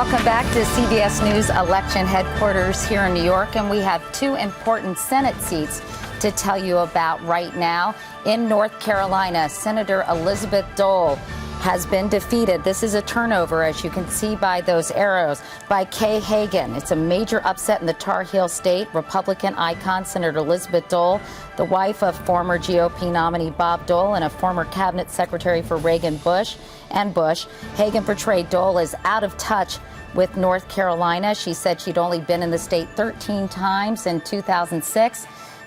Welcome back to CBS News election headquarters here in New York, and we have two important Senate seats to tell you about right now. In North Carolina, Senator Elizabeth Dole has been defeated. This is a turnover, as you can see by those arrows, by Kay Hagan. It's a major upset in the Tar Heel state. Republican icon Senator Elizabeth Dole, the wife of former GOP nominee Bob Dole and a former cabinet secretary for Reagan Bush. Hagan portrayed Dole as out of touch with North Carolina. She said she'd only been in the state 13 times in 2006.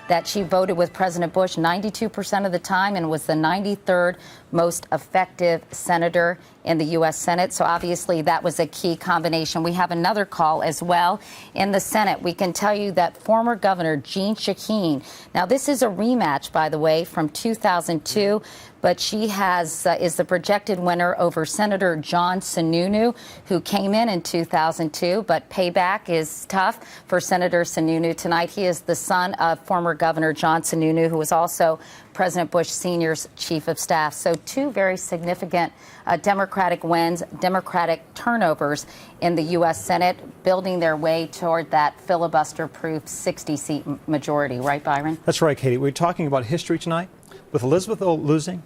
That she voted with President Bush 92% of the time and was the 93rd most effective senator in the U.S. Senate. So obviously that was a key combination. We have another call as well in the Senate. We can tell you that former Governor Jeanne Shaheen, now this is a rematch, by the way, from 2002, but she is the projected winner over Senator John Sununu, who came in 2002, but payback is tough for Senator Sununu tonight. He is the son of former Governor John Sununu, who was also President Bush Sr.'s chief of staff. So two very significant Democratic wins, Democratic turnovers in the U.S. Senate, building their way toward that filibuster-proof 60-seat majority. Right, Byron? That's right, Katie. We're talking about history tonight. With Elizabeth Dole losing,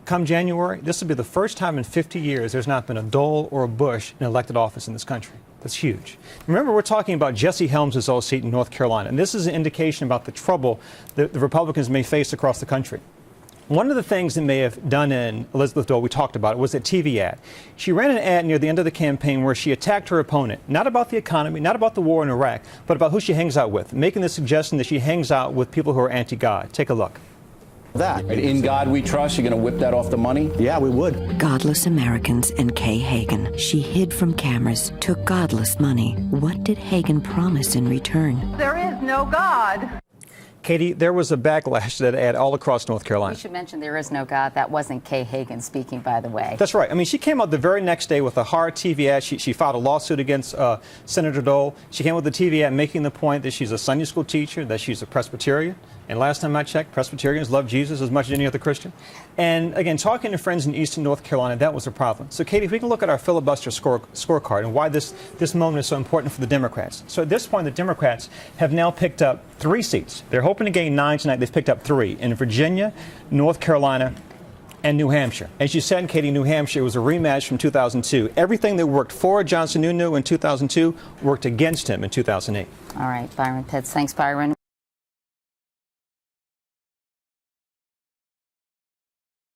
come January, this will be the first time in 50 years there's not been a Dole or a Bush in elected office in this country. That's huge. Remember, we're talking about Jesse Helms' old seat in North Carolina, and this is an indication about the trouble that the Republicans may face across the country. One of the things that may have done in Elizabeth Dole, we talked about it, was a TV ad. She ran an ad near the end of the campaign where she attacked her opponent, not about the economy, not about the war in Iraq, but about who she hangs out with, making the suggestion that she hangs out with people who are anti-God. Take a look. In God we trust. You're going to whip that off the money? Yeah, we would. Godless Americans and Kay Hagan. She hid from cameras, took godless money. What did Hagan promise in return? There is no God. Katie, there was a backlash to that ad all across North Carolina. We should mention there is no God. That wasn't Kay Hagan speaking, by the way. That's right. I mean, she came out the very next day with a hard TV ad. She filed a lawsuit against Senator Dole. She came with the TV ad making the point that she's a Sunday school teacher, that she's a Presbyterian. And last time I checked, Presbyterians love Jesus as much as any other Christian. And again, talking to friends in eastern North Carolina, that was a problem. So, Katie, if we can look at our filibuster scorecard and why this moment is so important for the Democrats. So at this point, the Democrats have now picked up 3 seats. They're hoping to gain 9 tonight. They've picked up 3 in Virginia, North Carolina, and New Hampshire. As you said, Katie, New Hampshire was a rematch from 2002. Everything that worked for John Sununu in 2002 worked against him in 2008. All right, Byron Pitts. Thanks, Byron.